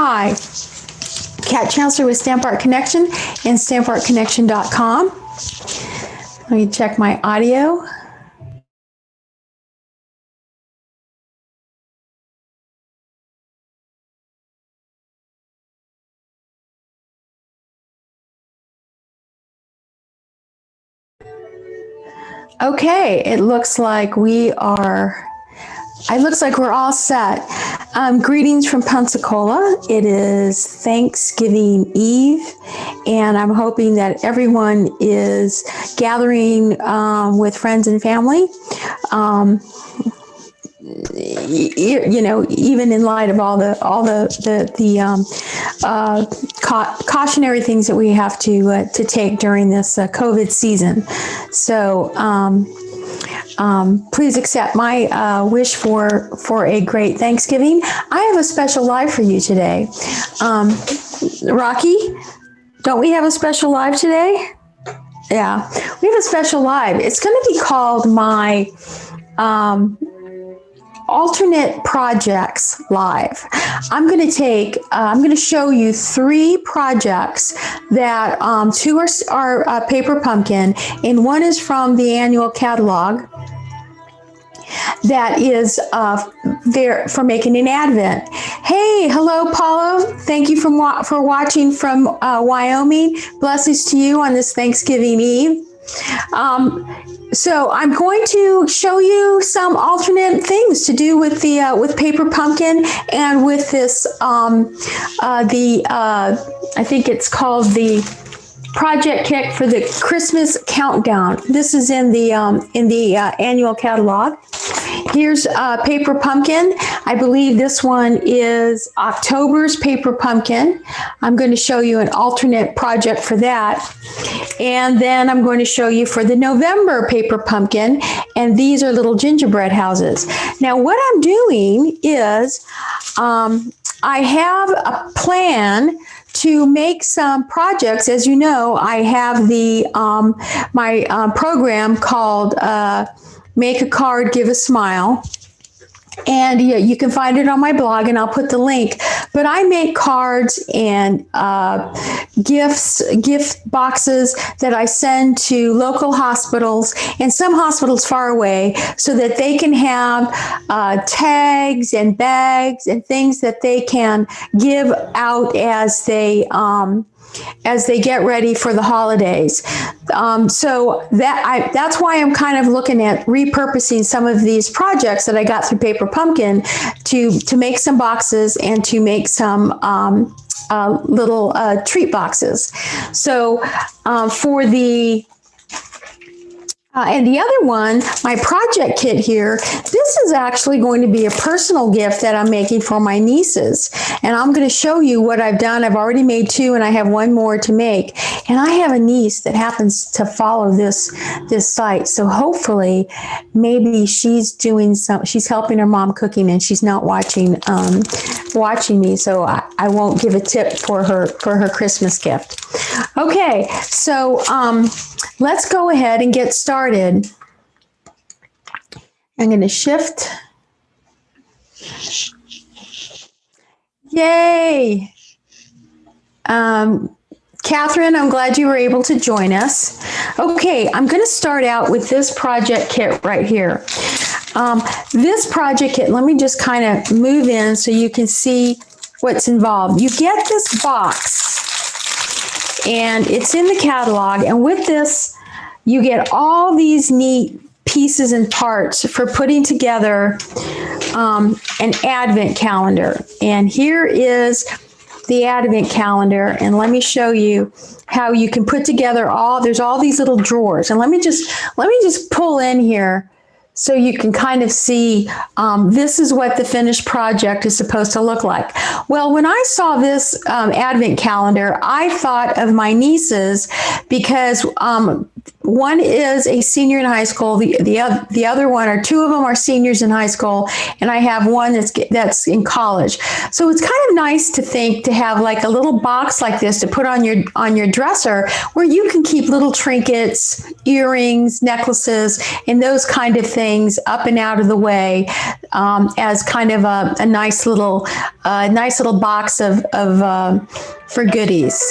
Hi, Kat Chancellor with Stamp Art Connection and stampartconnection.com. Let me check my audio. Okay, it looks like we're all set. Greetings from Pensacola. It is Thanksgiving Eve, and I'm hoping that everyone is gathering with friends and family. Even in light of all the cautionary things that we have to take during this COVID season. So please accept my wish for a great Thanksgiving. I have a special live for you today. Rocky, don't we have a special live today? Yeah, we have a special live. It's going to be called my alternate projects live. I'm going to show you 3 projects that 2 are paper pumpkin, and 1 is from the annual catalog that is there for making an Advent. Hey, hello, Paula. Thank you for watching from Wyoming. Blessings to you on this Thanksgiving Eve. So I'm going to show you some alternate things to do with the with paper pumpkin and with this I think it's called the project kit for the Christmas countdown. This is in the annual catalog. Here's paper pumpkin. I believe this one is October's paper pumpkin. I'm going to show you an alternate project for that. And then I'm going to show you for the November paper pumpkin. And these are little gingerbread houses. Now what I'm doing is I have a plan to make some projects. As you know, I have the my program called Make a Card, Give a Smile. And yeah, you can find it on my blog, and I'll put the link. But I make cards and gift boxes that I send to local hospitals and some hospitals far away, so that they can have tags and bags and things that they can give out as they get ready for the holidays. So that's why I'm kind of looking at repurposing some of these projects that I got through Paper Pumpkin to make some boxes and to make some little treat boxes. So for the and the other one, my project kit here, this is actually going to be a personal gift that I'm making for my nieces. And I'm going to show you what I've done. I've already made 2, and I have 1 more to make. And I have a niece that happens to follow this site. So hopefully, maybe she's helping her mom cooking, and she's not watching me. So I won't give a tip for her Christmas gift. Okay, so let's go ahead and get started. I'm going to shift. Yay! Catherine, I'm glad you were able to join us. Okay, I'm going to start out with this project kit right here. This project kit, let me just kind of move in so you can see what's involved. You get this box, and it's in the catalog, and with this, you get all these neat pieces and parts for putting together an Advent calendar. And here is the Advent calendar, and let me show you how you can put together there's all these little drawers. And let me just pull in here so you can kind of see this is what the finished project is supposed to look like. Well, when I saw this Advent calendar, I thought of my nieces, because one is a senior in high school. The other one, or two of them, are seniors in high school, and I have one that's in college. So it's kind of nice to think to have like a little box like this to put on your dresser, where you can keep little trinkets, earrings, necklaces, and those kind of things up and out of the way, as kind of a nice little box of for goodies.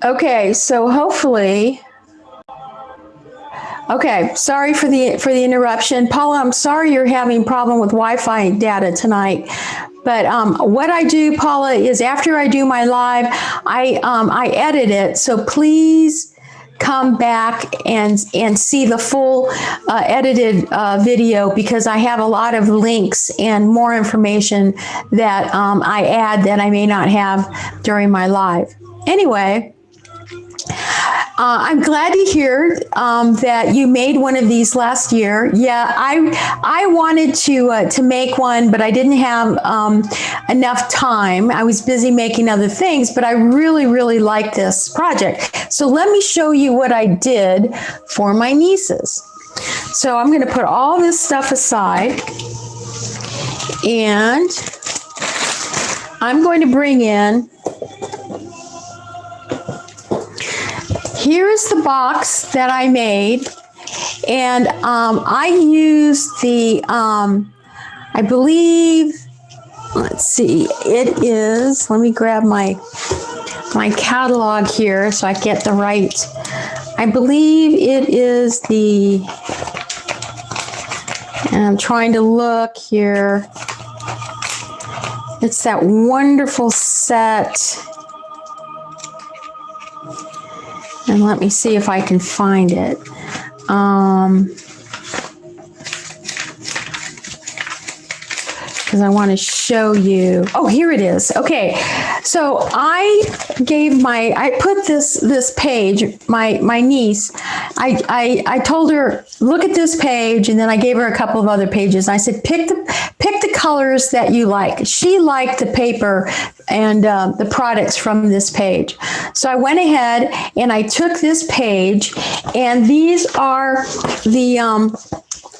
Okay, so hopefully. Okay, sorry for the interruption, Paula. I'm sorry you're having a problem with Wi-Fi data tonight. But what I do, Paula, is after I do my live, I edit it. So please come back and see the full edited video, because I have a lot of links and more information that I add that I may not have during my live. Anyway. I'm glad to hear that you made one of these last year. Yeah, I wanted to make one, but I didn't have enough time. I was busy making other things, but I really like this project. So let me show you what I did for my nieces. So I'm going to put all this stuff aside, and I'm going to bring in. Here is the box that I made, and I used the, I believe, let's see, it is, let me grab my catalog here so I get the right, I believe it is the, and I'm trying to look here, it's that wonderful set. And let me see if I can find it. Because I want to show you. Oh, here it is. Okay, so I put this page, my niece, I told her, look at this page, and then I gave her a couple of other pages. I said, pick the colors that you like. She liked the paper and the products from this page. So I went ahead and I took this page, and these are the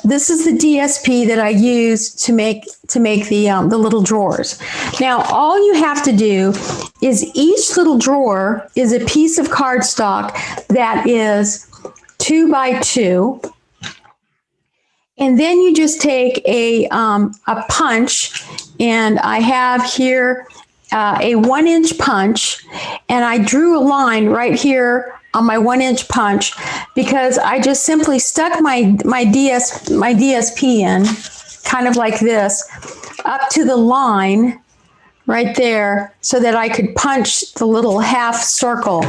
this is the DSP that I use to make the little drawers. Now, all you have to do is each little drawer is a piece of cardstock that is 2 by 2. And then you just take a punch, and I have here a 1-inch punch, and I drew a line right here on my 1-inch punch, because I just simply stuck my DSP in, kind of like this, up to the line right there, so that I could punch the little half circle.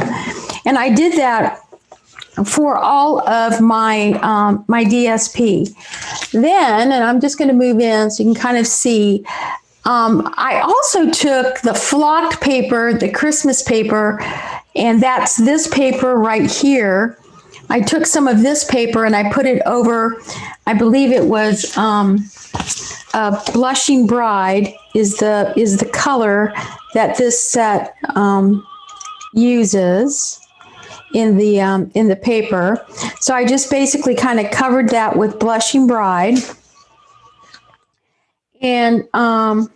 And I did that for all of my my DSP. Then, and I'm just going to move in so you can kind of see, I also took the flocked paper, the Christmas paper, and that's this paper right here. I took some of this paper and I put it over, I believe it was Blushing Bride is the color that this set uses in the paper. So I just basically kind of covered that with Blushing Bride. And, or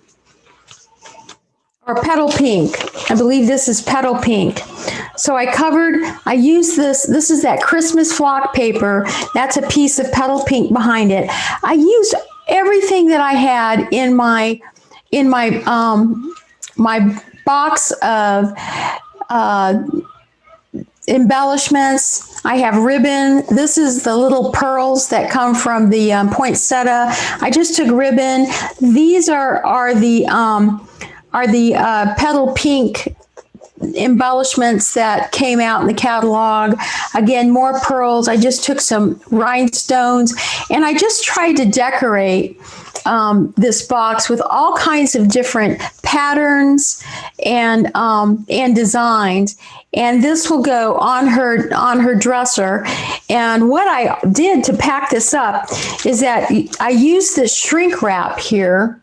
Petal Pink. I believe this is Petal Pink. So I used this is that Christmas flock paper. That's a piece of Petal Pink behind it. I used everything that I had in my my box of embellishments. I have ribbon. This is the little pearls that come from the poinsettia. I just took ribbon. These are the Petal Pink embellishments that came out in the catalog. Again, more pearls. I just took some rhinestones, and I just tried to decorate this box with all kinds of different patterns and designs. And this will go on her dresser. And what I did to pack this up is that I used this shrink wrap here.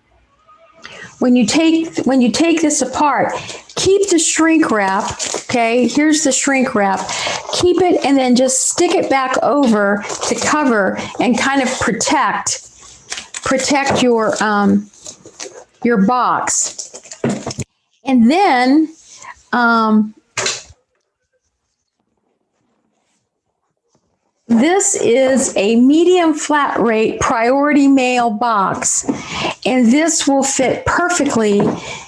When you take this apart, keep the shrink wrap. Okay, here's the shrink wrap. Keep it and then just stick it back over to cover and kind of protect your box. And then this is a medium flat rate priority mail box, and this will fit perfectly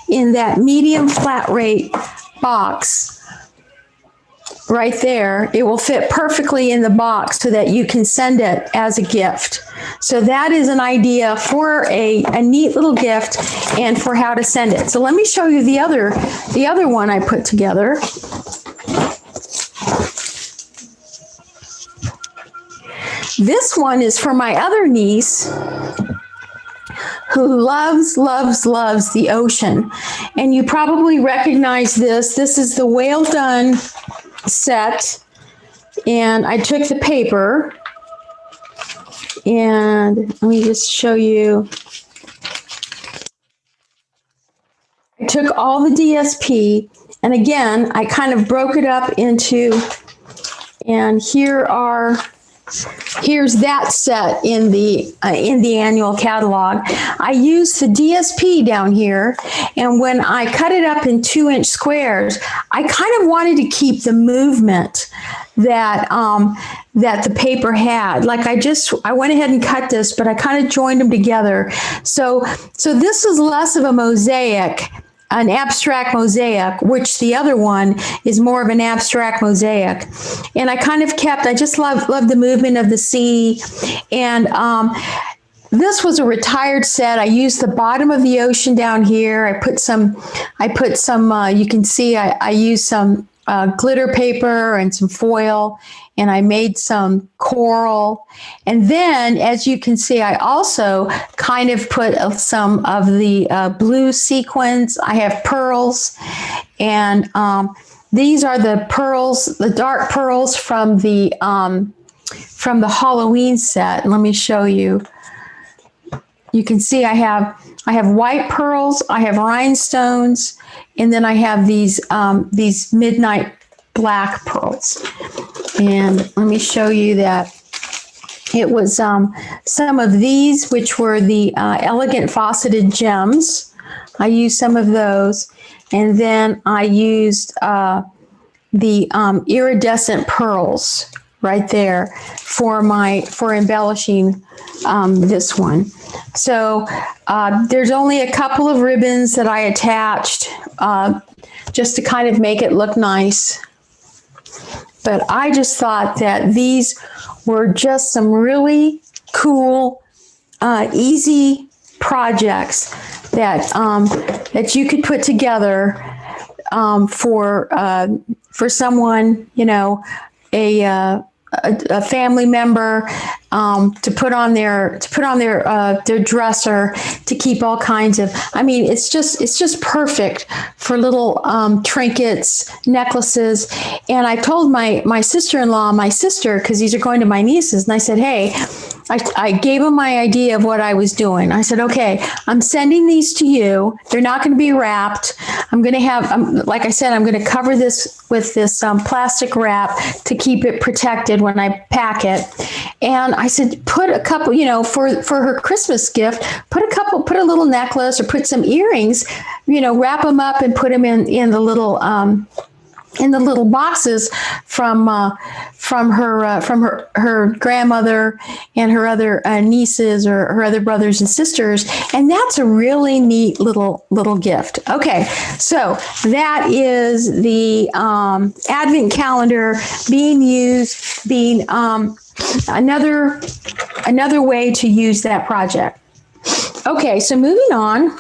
in that medium flat rate box right there. It will fit perfectly in the box so that you can send it as a gift. So that is an idea for a neat little gift and for how to send it. So let me show you the other one I put together. This one is for my other niece who loves the ocean. And you probably recognize this. This is the Whale Done set. And I took the paper. And let me just show you. I took all the DSP. And again, I kind of broke it up into, and here's that set in the annual catalog. I used the DSP down here, and when I cut it up in 2-inch squares, I kind of wanted to keep the movement that the paper had. Like I went ahead and cut this, but I kind of joined them together. So this is less of a mosaic, an abstract mosaic, which the other one is more of an abstract mosaic. And I kind of I just love the movement of the sea. And this was a retired set. I used the bottom of the ocean down here. I put some, you can see I used some glitter paper and some foil, and I made some coral. And then, as you can see, I also kind of put some of the blue sequins. I have pearls, and these are the pearls, the dark pearls from the Halloween set. Let me show you. You can see I have white pearls, I have rhinestones, and then I have these midnight black pearls. And let me show you that it was some of these, which were the elegant faceted gems. I used some of those, and then I used the iridescent pearls right there for embellishing this one. So there's only a couple of ribbons that I attached just to kind of make it look nice. But I just thought that these were just some really cool, easy projects that you could put together for someone, you know, a family member, to put on their dresser, to keep all kinds of. I mean, it's just perfect for little trinkets, necklaces. And I told my sister-in-law, because these are going to my nieces, and I said, hey, I gave them my idea of what I was doing. I said, okay, I'm sending these to you. They're not going to be wrapped. I'm going to have, like I said, I'm going to cover this with this plastic wrap to keep it protected when I pack it. And I said, put a couple, for her Christmas gift, put a little necklace or put some earrings, wrap them up and put them in the little boxes from her grandmother and her other nieces or her other brothers and sisters, and that's a really neat little gift. Okay, so that is the Advent calendar being another way to use that project. Okay, so moving on.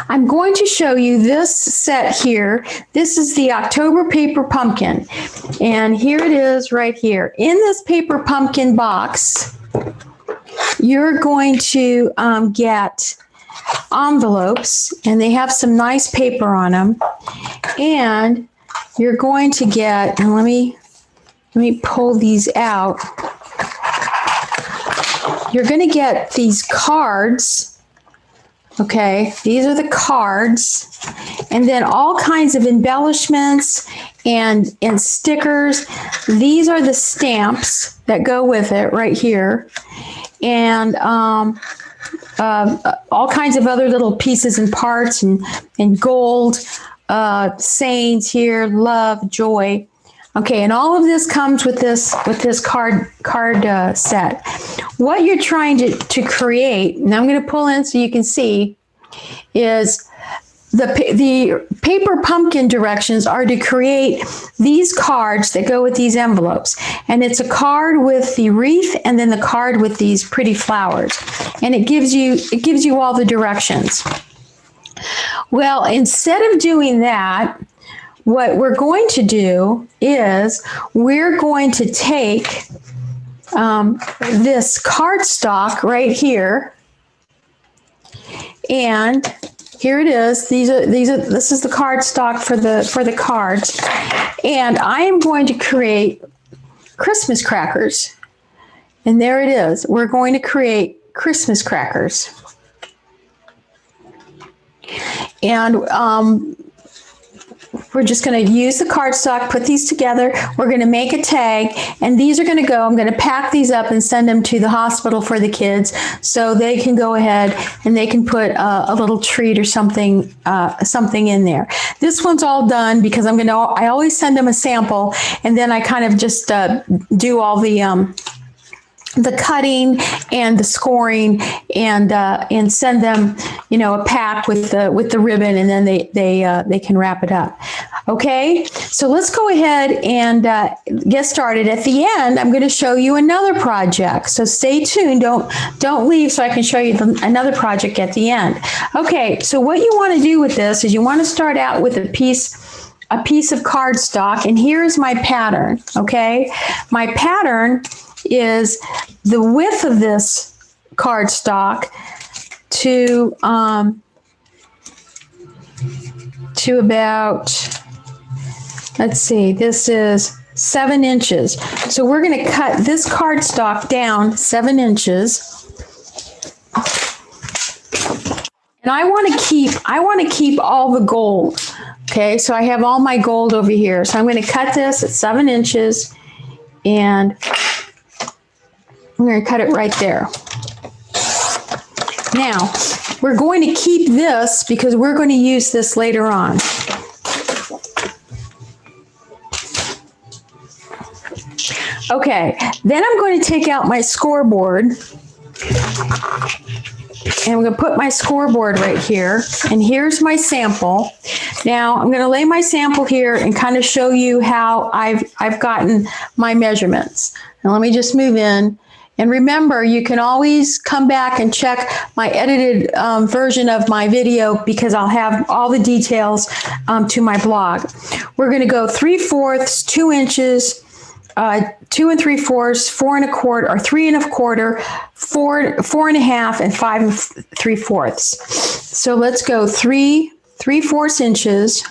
I'm going to show you this set here. This is the October paper pumpkin. And here it is right here. In this paper pumpkin box, you're going to get envelopes, and they have some nice paper on them. And you're going to get, and let me pull these out. You're going to get these cards. Okay, these are the cards, and then all kinds of embellishments and stickers. These are the stamps that go with it right here, and all kinds of other little pieces and parts and gold sayings here, love, joy. Okay, and all of this comes with this card set. What you're trying to create, and I'm going to pull in so you can see, is the paper pumpkin directions are to create these cards that go with these envelopes. And it's a card with the wreath and then the card with these pretty flowers. And it gives you all the directions. Well, instead of doing that, what we're going to do is we're going to take this cardstock right here, and here it is. This is the cardstock for the cards, and I am going to create Christmas crackers. And there it is. We're going to create Christmas crackers, and we're just going to use the cardstock, put these together. We're going to make a tag, and these are going to go. I'm going to pack these up and send them to the hospital for the kids, so they can go ahead and they can put a little treat or something in there. This one's all done because I always send them a sample, and then I kind of just do all the cutting and the scoring, and send them, a pack with the ribbon, and then they can wrap it up. Okay, so let's go ahead and get started. At the end, I'm going to show you another project. So stay tuned. Don't leave, so I can show you another project at the end. Okay, so what you want to do with this is you want to start out with a piece of cardstock, and here's my pattern. Okay, my pattern is the width of this cardstock to about, let's see, this is 7 inches. So we're going to cut this cardstock down 7 inches. And I want to keep all the gold. Okay, so I have all my gold over here. So I'm going to cut this at 7 inches, and I'm going to cut it right there. Now, we're going to keep this because we're going to use this later on. Okay, then I'm going to take out my scoreboard, and I'm going to put my scoreboard right here, and here's my sample. Now, I'm going to lay my sample here and kind of show you how I've gotten my measurements. Now, let me just move in. And remember, you can always come back and check my edited version of my video, because I'll have all the details to my blog. We're going to go 3/4, 2 inches, 2 3/4, 4 1/4, or 3 1/4, 4 4.5, and 5 3/4. So let's go 3 3/4 inches.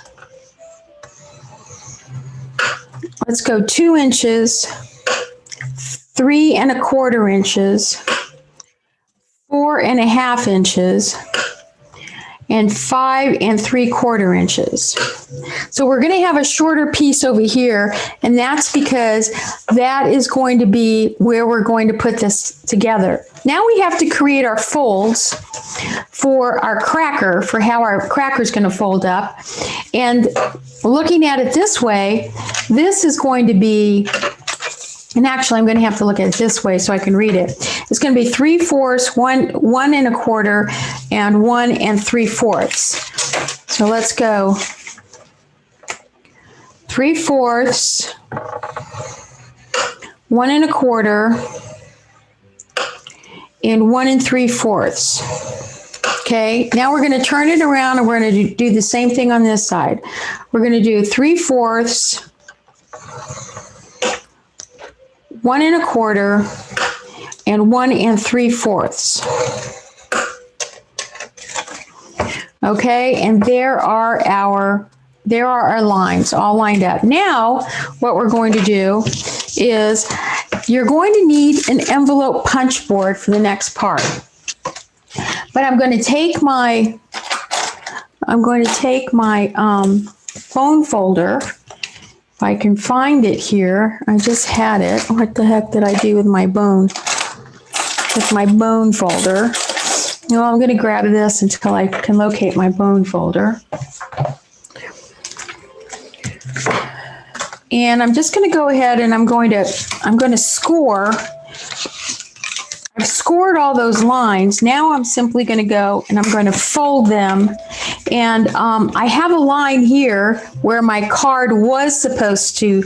Let's go 2 inches. 3 1/4 inches, 4 1/2 inches, and 5 3/4 inches. So we're going to have a shorter piece over here, and that's because that is going to be where we're going to put this together. Now we have to create our folds for our cracker, for how our cracker is going to fold up. And looking at it this way, this is going to be, and actually I'm going to have to look at it this way so I can read it. It's going to be 3/4, 1 1/4, and 1 3/4. So let's go 3/4, 1 1/4, and 1 3/4. Okay, now we're going to turn it around and we're going to do the same thing on this side. We're going to do 3/4, 1 1/4, and 1 3/4. Okay, and there are our lines all lined up. Now, what we're going to do is you're going to need an envelope punch board for the next part. But I'm going to take my bone folder. If I can find it here. I just had it. What the heck did I do with my bone? With my bone folder. No, I'm going to grab this until I can locate my bone folder. And I'm just going to go ahead and I'm going to score. I've scored all those lines. Now I'm simply going to go and I'm going to fold them. And I have a line here where my card was supposed to,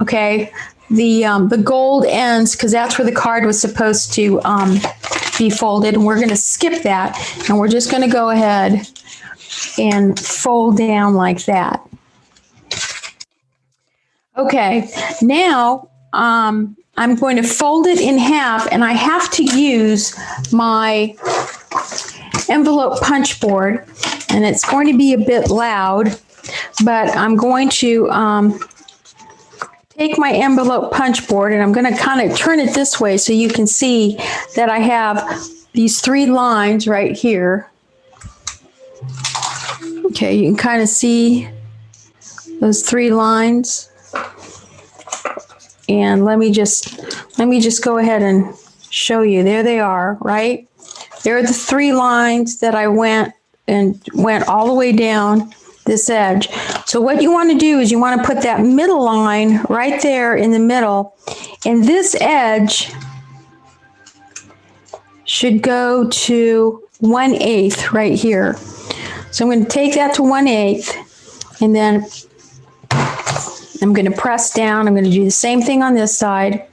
okay, the gold ends, because that's where the card was supposed to be folded. And we're going to skip that. And we're just going to go ahead and fold down like that. Okay, now I'm going to fold it in half, and I have to use my envelope punch board, and it's going to be a bit loud, but I'm going to take my envelope punch board, and I'm going to kind of turn it this way so you can see that I have these 3 lines right here. Okay, you can kind of see those 3 lines. And let me just go ahead and show you. There they are, right? There are the 3 lines that I went all the way down this edge. So what you want to do is you want to put that middle line right there in the middle, and this edge should go to 1/8 right here. So I'm going to take that to 1/8, and then I'm going to press down. I'm going to do the same thing on this side.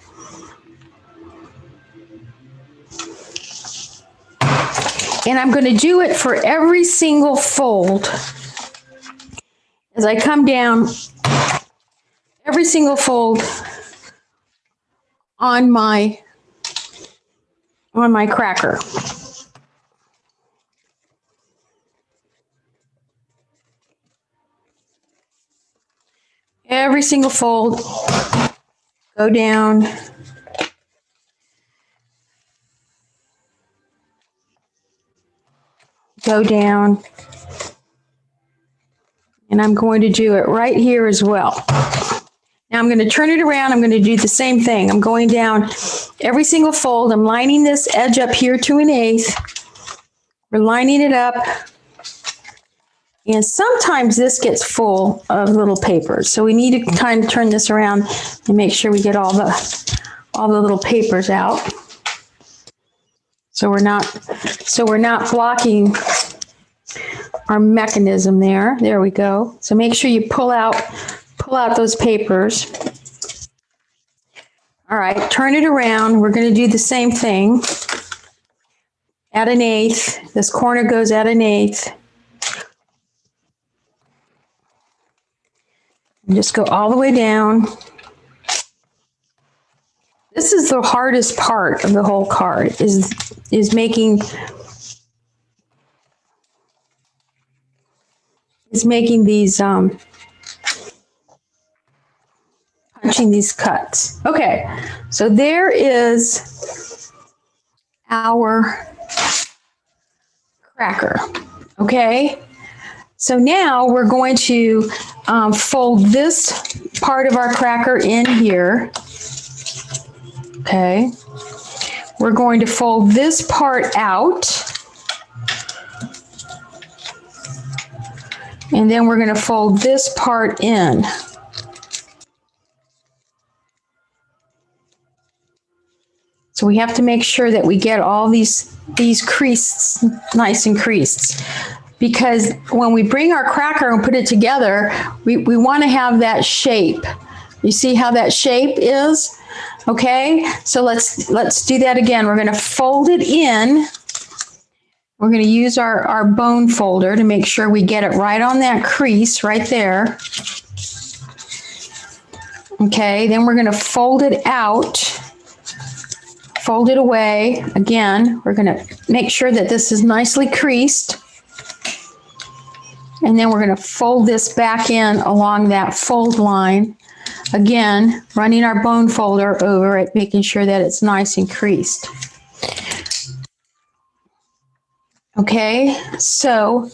And I'm going to do it for every single fold. As I come down, every single fold on my cracker. Every single fold, go down, go down, and I'm going to do it right here as well. Now I'm going to turn it around. I'm going to do the same thing. I'm going down every single fold. I'm lining this edge up here to 1/8. We're lining it up. And sometimes this gets full of little papers. So we need to kind of turn this around and make sure we get all the little papers out. So we're not blocking our mechanism there. There we go. So make sure you pull out those papers. All right, turn it around. We're going to do the same thing. At 1/8. This corner goes at 1/8. And just go all the way down. This is the hardest part of the whole card, is making these punching these cuts. Okay, so there is our cracker. Okay, so now we're going to fold this part of our cracker in here. Okay, we're going to fold this part out. And then we're going to fold this part in. So we have to make sure that we get all these creases nice and creased. Because when we bring our cracker and put it together, we want to have that shape. You see how that shape is? Okay, so let's do that again. We're going to fold it in. We're going to use our bone folder to make sure we get it right on that crease right there. Okay, then we're going to fold it out, fold it away. Again, we're going to make sure that this is nicely creased. And then we're going to fold this back in along that fold line. Again, running our bone folder over it, making sure that it's nice and creased. Okay, so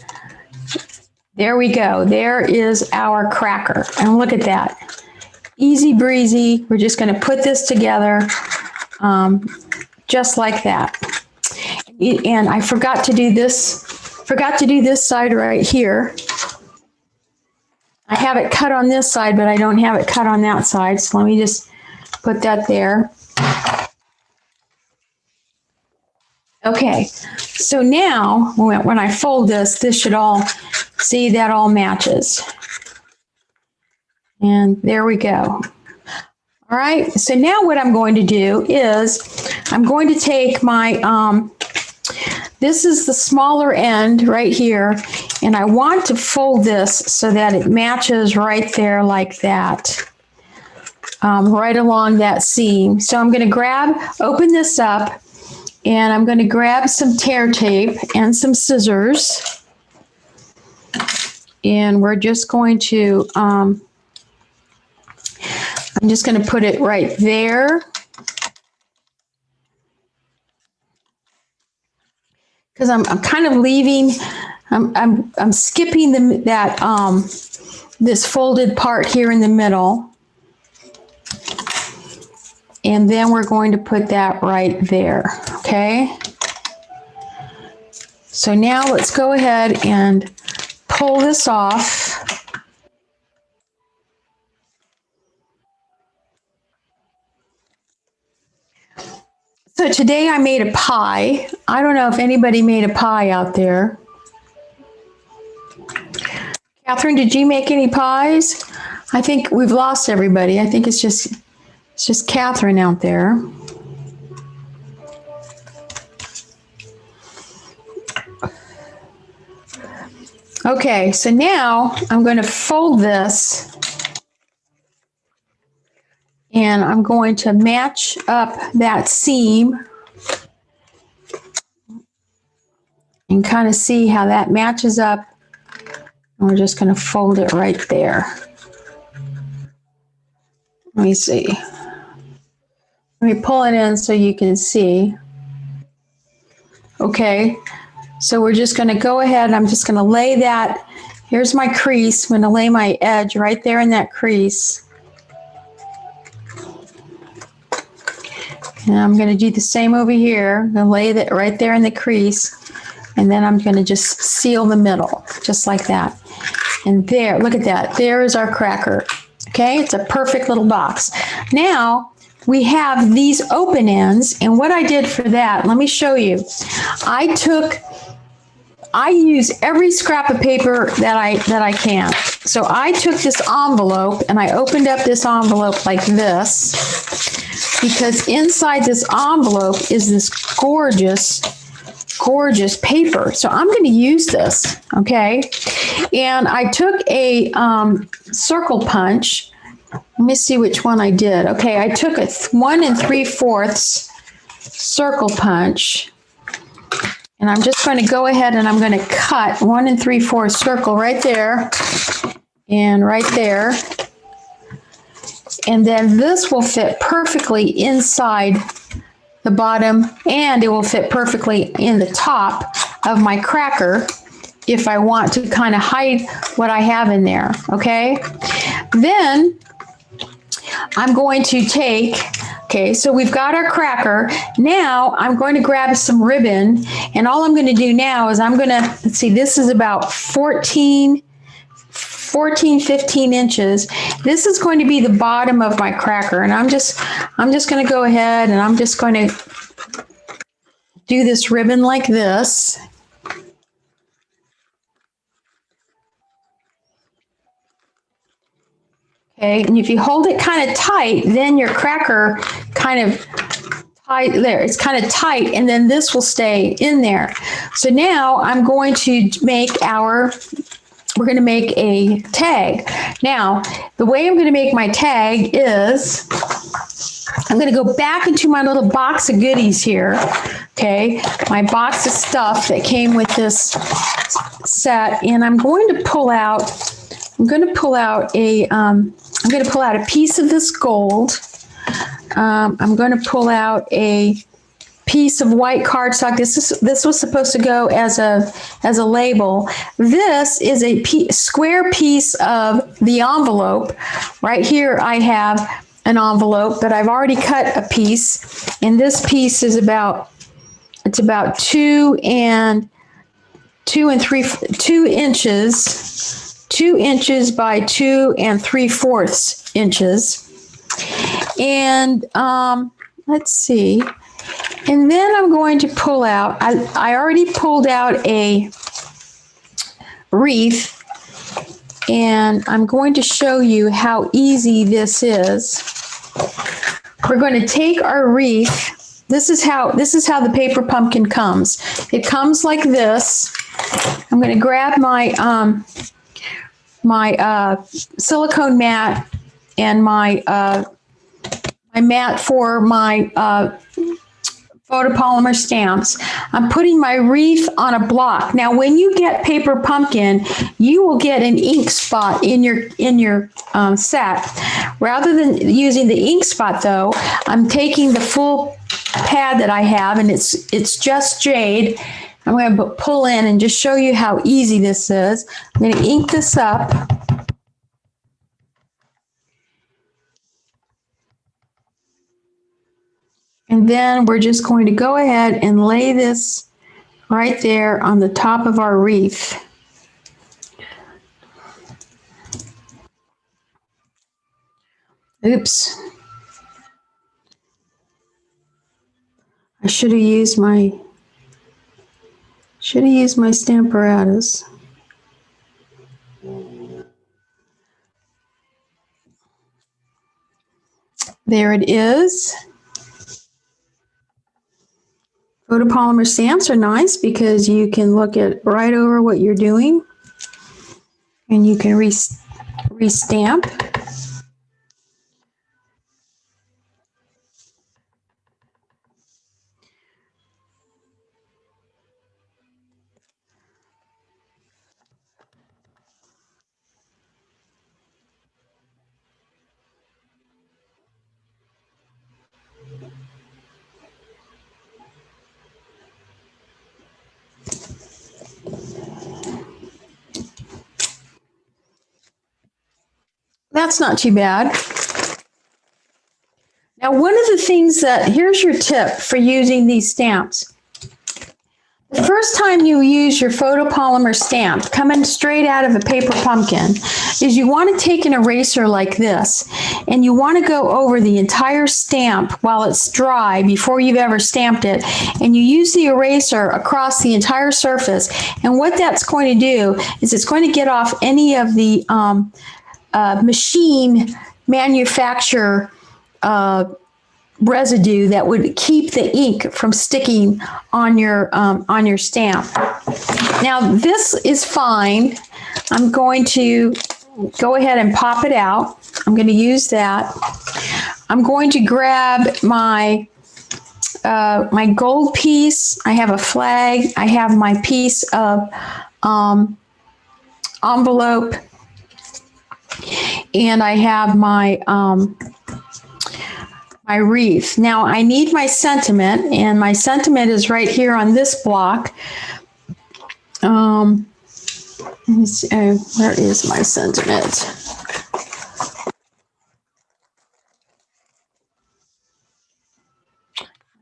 there we go. There is our cracker. And look at that. Easy breezy. We're just going to put this together just like that. And I forgot to do this side right here. I have it cut on this side, but I don't have it cut on that side. So let me just put that there. Okay, so now when I fold this, this should all, see that all matches. And there we go. All right, so now what I'm going to do is I'm going to take my, this is the smaller end right here, and I want to fold this so that it matches right there like that, right along that seam. So I'm going to open this up, and I'm going to grab some tear tape and some scissors, and we're just going to, I'm just going to put it right there. Because I'm kind of leaving, I'm skipping this folded part here in the middle. And then we're going to put that right there, okay? So now let's go ahead and pull this off. So today I made a pie. I don't know if anybody made a pie out there. Catherine, did you make any pies? I think we've lost everybody. I think it's just Catherine out there. Okay, so now I'm going to fold this, and I'm going to match up that seam and kind of see how that matches up. And we're just going to fold it right there. Let me see. Let me pull it in so you can see. Okay, so we're just going to go ahead. I'm just going to lay that. Here's my crease. I'm going to lay my edge right there in that crease. And I'm going to do the same over here. I'm going to lay that right there in the crease. And then I'm going to just seal the middle, just like that. And there, look at that. There is our cracker. Okay, it's a perfect little box. Now, we have these open ends, and what I did for that, let me show you. I use every scrap of paper that I can. So I took this envelope and I opened up this envelope like this, because inside this envelope is this gorgeous paper. So I'm going to use this, okay? And I took a circle punch. Let me see which one I did. Okay, I took a 1 3/4 circle punch, and I'm just going to go ahead and I'm going to cut 1 3/4 circle right there and right there. And then this will fit perfectly inside the bottom, and it will fit perfectly in the top of my cracker. if I want to kind of hide what I have in there, okay? Then I'm going to take, okay, so we've got our cracker. Now I'm going to grab some ribbon, and all I'm going to do now is I'm going to, let's see, this is about 15 inches. This is going to be the bottom of my cracker, and I'm just going to go ahead and I'm just going to do this ribbon like this. Okay, and if you hold it kind of tight, then your cracker kind of tight there. It's kind of tight, and then this will stay in there. So now I'm going to make we're going to make a tag. Now, the way I'm going to make my tag is I'm going to go back into my little box of goodies here. Okay, my box of stuff that came with this set, and I'm going to pull out a piece of this gold. I'm going to pull out a piece of white cardstock. This was supposed to go as a label. This is a square piece of the envelope. Right here I have an envelope, but I've already cut a piece, and this piece is about 2 inches by 2 3/4 inches. And let's see. And then I'm going to pull out, I already pulled out a wreath, and I'm going to show you how easy this is. We're going to take our wreath. This is how the paper pumpkin comes. It comes like this. I'm going to grab my silicone mat and my mat for my photopolymer stamps. I'm putting my wreath on a block. Now, when you get paper pumpkin, you will get an ink spot in your set. Rather than using the ink spot, though, I'm taking the full pad that I have, and it's just jade. I'm going to pull in and just show you how easy this is. I'm going to ink this up. And then we're just going to go ahead and lay this right there on the top of our wreath. Oops. I should have used my Stamparatus. There it is. Photopolymer stamps are nice because you can look at right over what you're doing, and you can restamp. That's not too bad. Now, one of the things here's your tip for using these stamps. The first time you use your photopolymer stamp, coming straight out of a paper pumpkin, is you want to take an eraser like this, and you want to go over the entire stamp while it's dry before you've ever stamped it, and you use the eraser across the entire surface. And what that's going to do is it's going to get off any of the machine manufacture residue that would keep the ink from sticking on your stamp. Now, this is fine. I'm going to go ahead and pop it out. I'm going to use that. I'm going to grab my my gold piece. I have a flag. I have my piece of envelope, and I have my my wreath. Now I need my sentiment, and my sentiment is right here on this block. Where is my sentiment?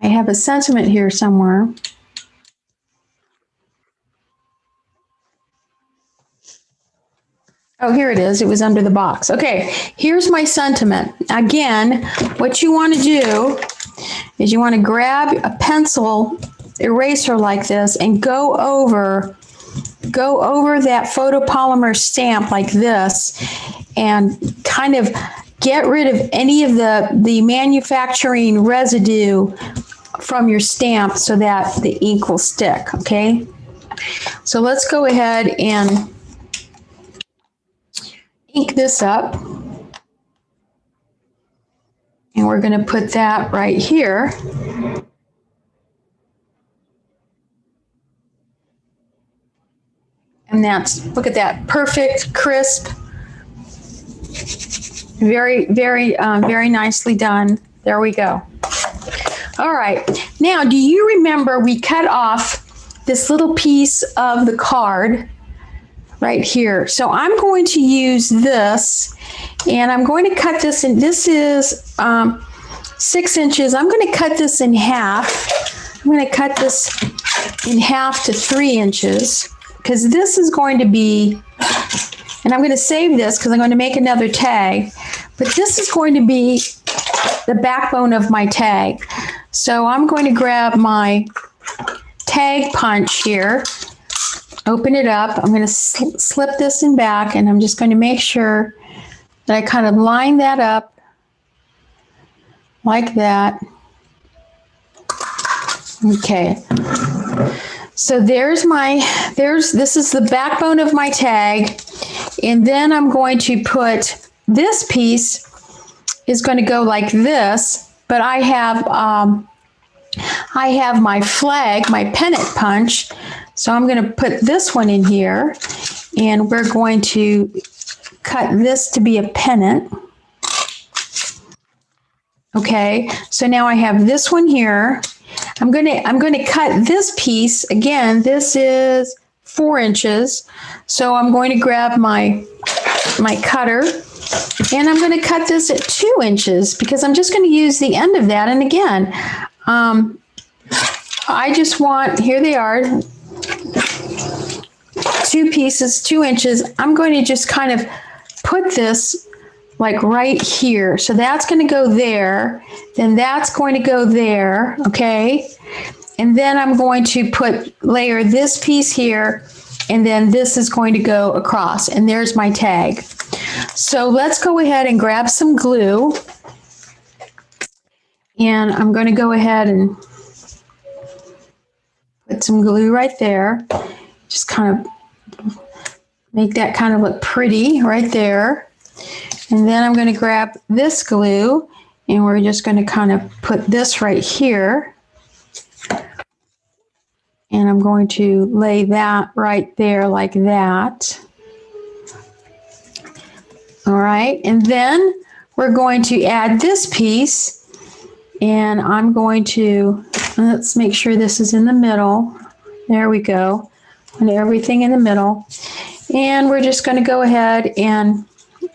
I have a sentiment here somewhere. Oh, here it is. It was under the box. Okay, here's my sentiment. Again, what you want to do is you want to grab a pencil eraser like this and go over that photopolymer stamp like this and kind of get rid of any of the manufacturing residue from your stamp so that the ink will stick, okay? So let's go ahead and ink this up. And we're going to put that right here. And that's, look at that, perfect, crisp, very, very, very nicely done. There we go. All right. Now, do you remember we cut off this little piece of the card right here? So I'm going to use this, and I'm going to cut this in, this is 6 inches. I'm going to cut this in half. I'm going to cut this in half to 3 inches. Because this is going to be, and I'm going to save this because I'm going to make another tag, but this is going to be the backbone of my tag. So I'm going to grab my tag punch here, open it up. I'm going to slip this in back, and I'm just going to make sure that I kind of line that up like that. Okay. So this is the backbone of my tag. And then I'm going to put, this piece is going to go like this, but I have my flag, my pennant punch. So I'm going to put this one in here, and we're going to cut this to be a pennant. Okay, so now I have this one here. I'm going to cut this piece. Again, this is 4 inches. So I'm going to grab my cutter, and I'm going to cut this at 2 inches because I'm just going to use the end of that. And again, I just want, here they are, 2 pieces, 2 inches. I'm going to just kind of put this like right here. So that's going to go there. Then that's going to go there. Okay. And then I'm going to layer this piece here. And then this is going to go across. And there's my tag. So let's go ahead and grab some glue. And I'm going to go ahead and put some glue right there. Just kind of make that kind of look pretty right there. And then I'm going to grab this glue, and we're just going to kind of put this right here. And I'm going to lay that right there like that. All right. And then we're going to add this piece, and I'm going to, let's make sure this is in the middle. There we go. And everything in the middle. And we're just going to go ahead and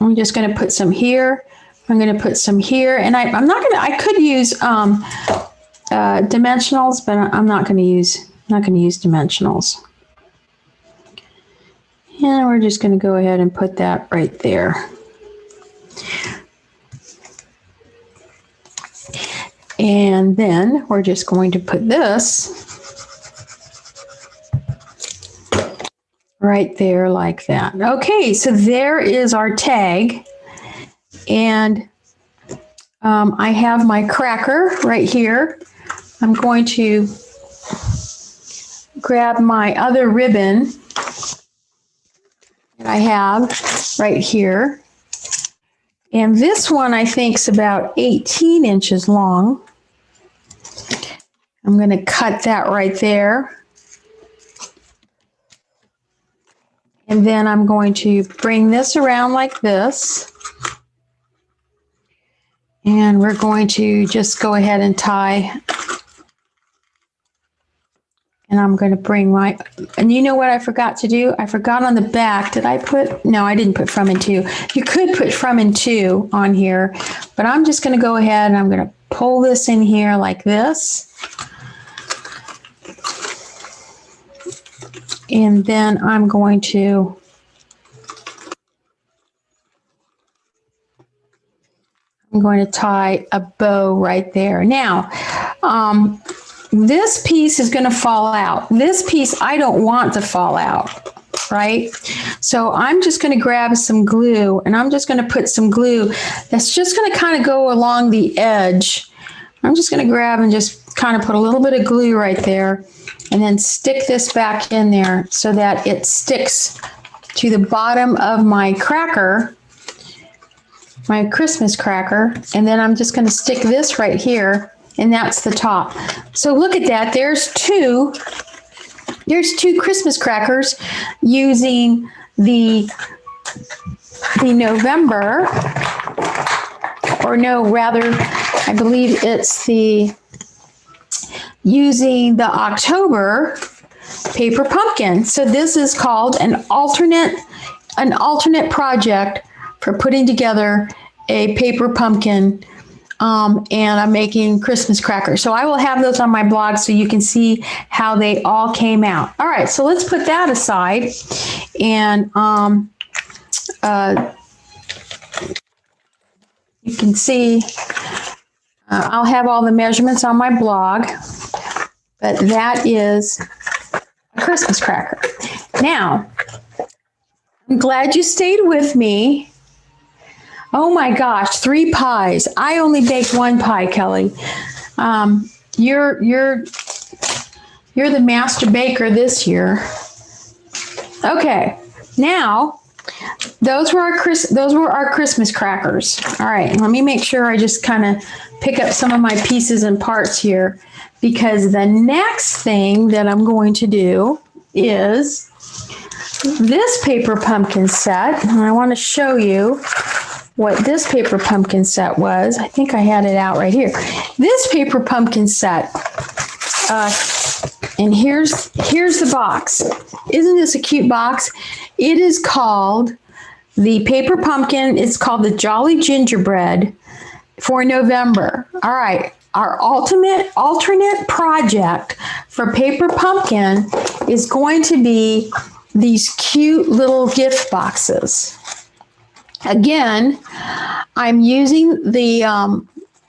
I'm just going to put some here. I'm going to put some here, and I'm not going to. I could use dimensionals, but I'm not going to use dimensionals. And we're just going to go ahead and put that right there. And then we're just going to put this right there like that. Okay, so there is our tag. And I have my cracker right here. I'm going to grab my other ribbon that I have right here. And this one I think is about 18 inches long. I'm going to cut that right there. And then I'm going to bring this around like this. And we're going to just go ahead and tie And I'm going to bring my, and you know what I forgot to do? I forgot on the back. Did I put, no, I didn't put from and to. You could put from and to on here, but I'm just going to go ahead and I'm going to pull this in here like this. And then I'm going to tie a bow right there. Now, this piece is going to fall out. This piece I don't want to fall out, right? So I'm just going to grab some glue, and I'm just going to put some glue that's just going to kind of go along the edge. I'm just going to grab and just kind of put a little bit of glue right there, and then stick this back in there so that it sticks to the bottom of my cracker, my Christmas cracker. And then I'm just going to stick this right here, and that's the top. So look at that. There's two Christmas crackers using the November, or no, rather, I believe it's using the October paper pumpkin. So this is called an alternate project for putting together a paper pumpkin. And I'm making Christmas crackers. So I will have those on my blog so you can see how they all came out. All right, so let's put that aside. And you can see I'll have all the measurements on my blog, but that is a Christmas cracker. Now, I'm glad you stayed with me. Oh my gosh, 3 pies. I only baked 1 pie, Kelly. You're the master baker this year. Okay, now those were our Christmas crackers. All right, let me make sure I just kind of pick up some of my pieces and parts here, because the next thing that I'm going to do is this paper pumpkin set, and I want to show you what this paper pumpkin set was. I think I had it out right here. This paper pumpkin set, and here's the box. Isn't this a cute box? It is called the paper pumpkin. It's called the Jolly Gingerbread for November. All right. Our alternate project for paper pumpkin is going to be these cute little gift boxes. Again, I'm using the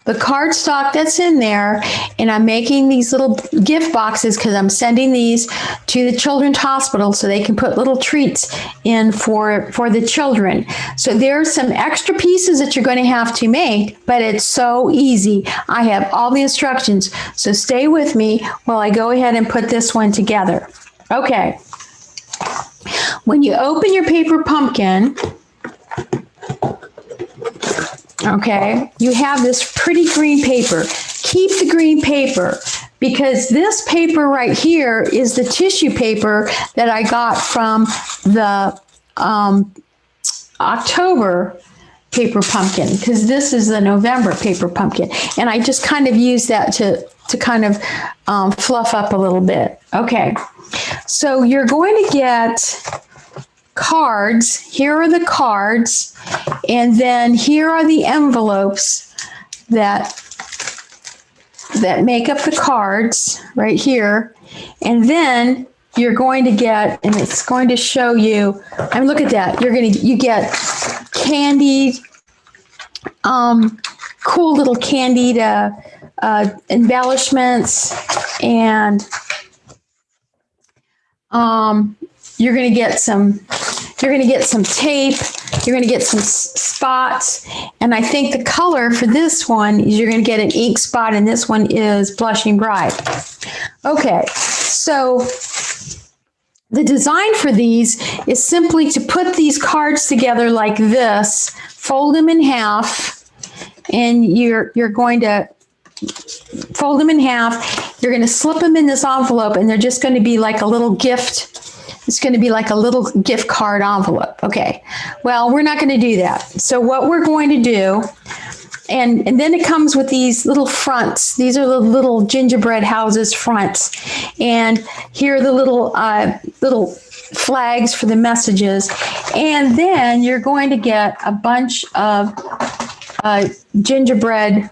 cardstock that's in there, and I'm making these little gift boxes because I'm sending these to the Children's Hospital so they can put little treats in for the children. So there's some extra pieces that you're going to have to make, but it's so easy. I have all the instructions, so stay with me while I go ahead and put this one together. Okay. When you open your paper pumpkin, okay, you have this pretty green paper. Keep the green paper, because this paper right here is the tissue paper that I got from the October paper pumpkin, because this is the November paper pumpkin. And I just kind of use that to kind of fluff up a little bit. Okay, so you're going to get cards. Here are the cards, and then here are the envelopes that make up the cards right here. And then you're going to get, and it's going to show you, I mean, look at that. You get candied, cool little candied embellishments, and you're going to get some tape, you're going to get some spots, and I think the color for this one is you're going to get an ink spot, and this one is Blushing Bride. Okay, so the design for these is simply to put these cards together like this, fold them in half, and you're going to fold them in half. You're going to slip them in this envelope, and they're just going to be like a little gift. It's going to be like a little gift card envelope. Okay, well, we're not going to do that. So what we're going to do and then it comes with these little fronts. These are the little gingerbread houses fronts, and here are the little flags for the messages. And then you're going to get a bunch of gingerbread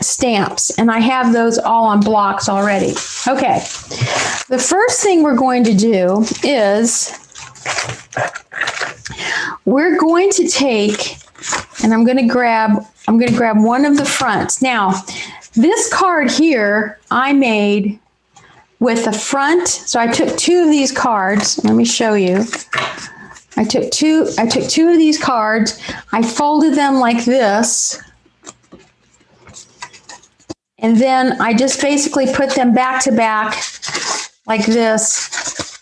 stamps, and I have those all on blocks already. Okay, the first thing we're going to do is we're going to take, and I'm going to grab one of the fronts. Now, this card here I made with the front. So I took two of these cards. Let me show you. I took two of these cards. I folded them like this. And then I just basically put them back to back like this.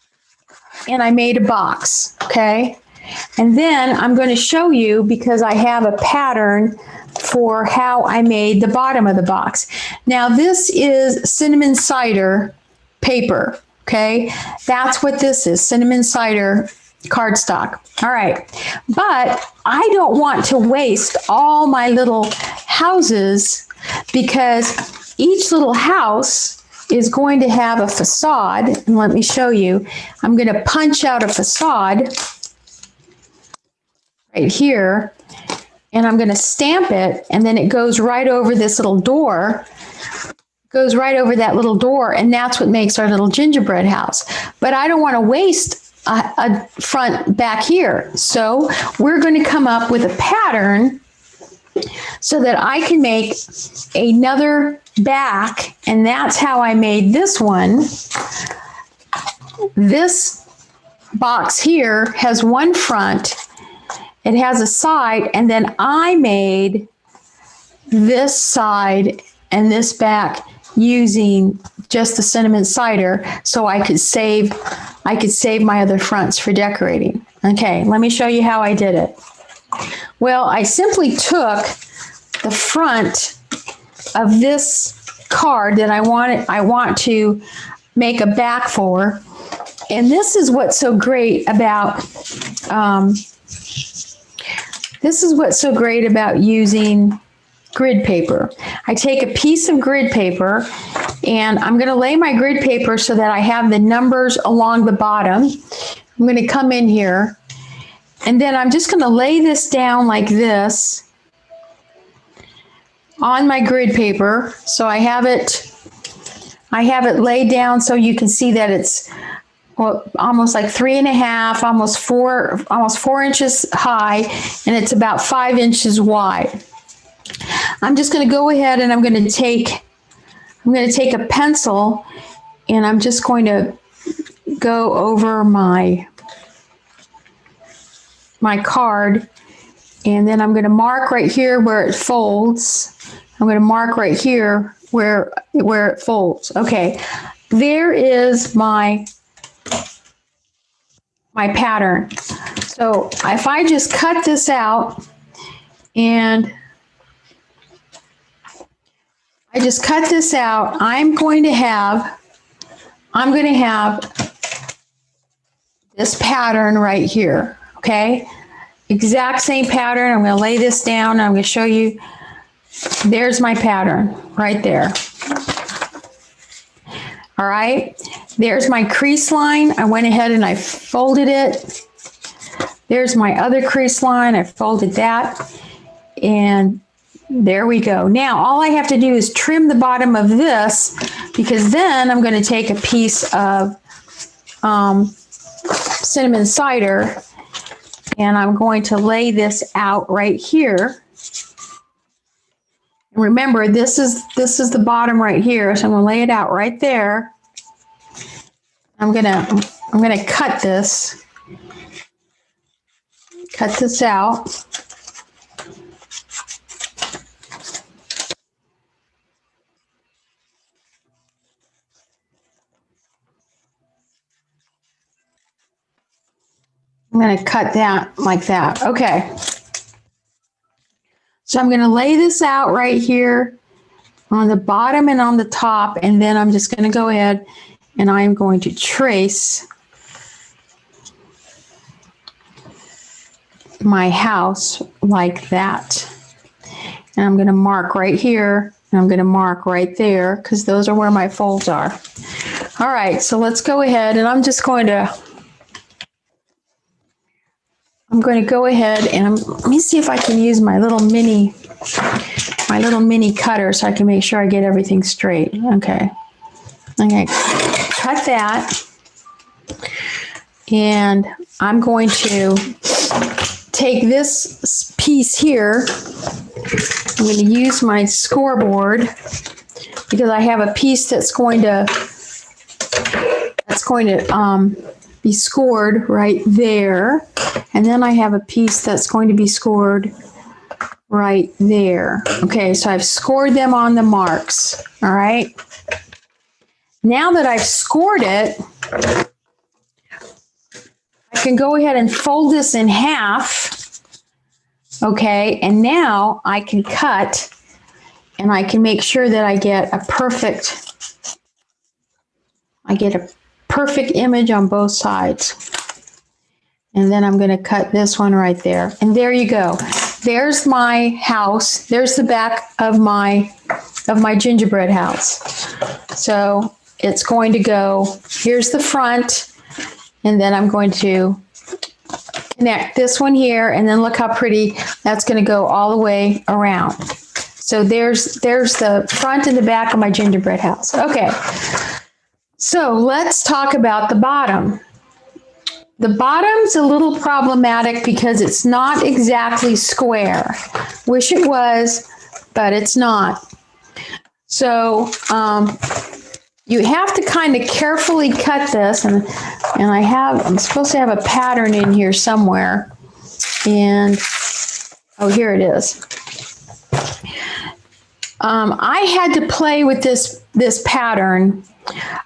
And I made a box, okay? And then I'm going to show you, because I have a pattern for how I made the bottom of the box. Now, this is cinnamon cider paper, okay? That's what this is, cinnamon cider cardstock. All right, but I don't want to waste all my little houses, because each little house is going to have a facade. And let me show you. I'm going to punch out a facade right here, and I'm going to stamp it, and then it goes right over this little door, goes right over that little door, and that's what makes our little gingerbread house. But I don't want to waste a front back here, so we're going to come up with a pattern so that I can make another back, and that's how I made this one. This box here has one front, it has a side, and then I made this side and this back using just the cinnamon cider, so I could save my other fronts for decorating. Okay, let me show you how I did it. Well, I simply took the front of this card that I want to make a back for, and this is what's so great about using grid paper. I take a piece of grid paper, and I'm going to lay my grid paper so that I have the numbers along the bottom. I'm going to come in here, and then I'm just going to lay this down like this on my grid paper. So I have it laid down so you can see that it's almost like 3.5, almost 4 inches high, and it's about 5 inches wide. I'm just going to go ahead and I'm going to take a pencil, and I'm just going to go over my card, and then I'm going to mark right here where it folds. I'm going to mark right here where it folds. Okay, there is my pattern. So if I just cut this out, and I just cut this out, I'm going to have this pattern right here, okay? Exact same pattern. I'm going to lay this down. I'm going to show you. There's my pattern right there. All right. There's my crease line. I went ahead and I folded it. There's my other crease line. I folded that. And there we go. Now, all I have to do is trim the bottom of this, because then I'm going to take a piece of cinnamon cider, and I'm going to lay this out right here. Remember, this is the bottom right here, so I'm going to lay it out right there. I'm going to cut this out. I'm going to cut that like that. Okay. So I'm going to lay this out right here on the bottom and on the top, and then I'm just going to go ahead and I'm going to trace my house like that. And I'm going to mark right here. And I'm going to mark right there because those are where my folds are. All right, so let's go ahead and I'm going to go ahead and let me see if I can use my little mini cutter so I can make sure I get everything straight. Okay. I'm going to cut that. And I'm going to take this piece here. I'm going to use my scoreboard because I have a piece that's going to be scored right there. And then I have a piece that's going to be scored right there. Okay, so I've scored them on the marks. All right. Now that I've scored it, I can go ahead and fold this in half. Okay, and now I can cut and I can make sure that I get a perfect image on both sides. And then I'm going to cut this one right there. And there you go. There's my house. There's the back of my gingerbread house. So it's going to go, here's the front, and then I'm going to connect this one here, and then look how pretty that's going to go all the way around. So there's the front and the back of my gingerbread house. Okay, so let's talk about the bottom. The bottom's a little problematic because it's not exactly square. Wish it was, but it's not. So you have to kind of carefully cut this, and I'm supposed to have a pattern in here somewhere, and oh, here it is. I had to play with this pattern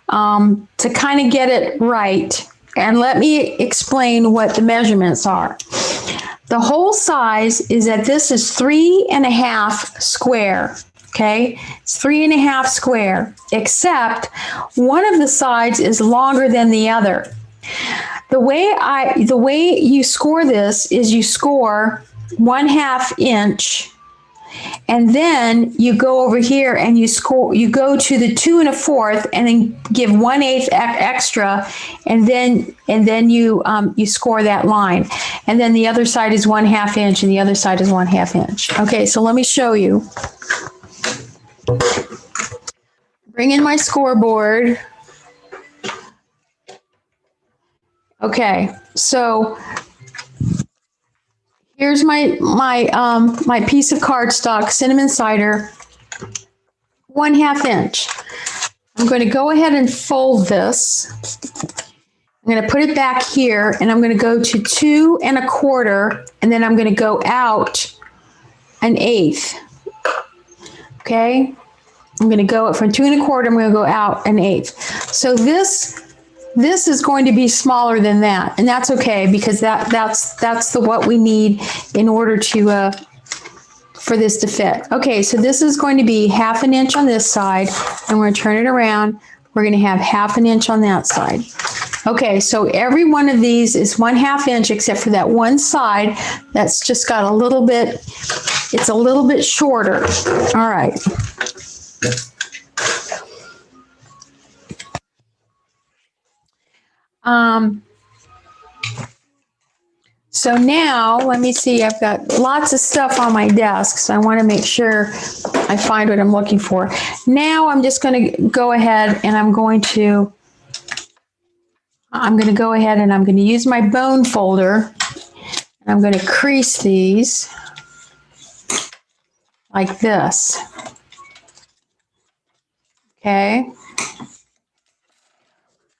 to kind of get it right. And let me explain what the measurements are. The whole size is that this is 3.5 square. Okay, it's 3.5 square, except one of the sides is longer than the other. The way you score this is you score 1/2 inch, and then you go over here and you go to the 2 1/4 and then give 1/8 extra, and then you score that line. And then the other side is 1/2 inch and the other side is 1/2 inch. Okay, so let me show you. Bring in my scoreboard. Okay, so here's my piece of cardstock, cinnamon cider, 1/2 inch. I'm going to go ahead and fold this. I'm going to put it back here, and I'm going to go to 2 1/4, and then I'm going to go out 1/8. Okay, I'm going to go from 2 1/4. I'm going to go out 1/8. So this is going to be smaller than that, and that's okay because that's what we need in order to for this to fit. Okay, so this is going to be 1/2 inch on this side, and we're going to turn it around. We're going to have 1/2 inch on that side. Okay, so every one of these is 1/2 inch except for that one side that's just got a little bit, it's a little bit shorter. All right. So now, let me see, I've got lots of stuff on my desk, so I want to make sure I find what I'm looking for. Now I'm just going to go ahead and I'm going to go ahead and I'm going to use my bone folder, and I'm going to crease these like this. Okay.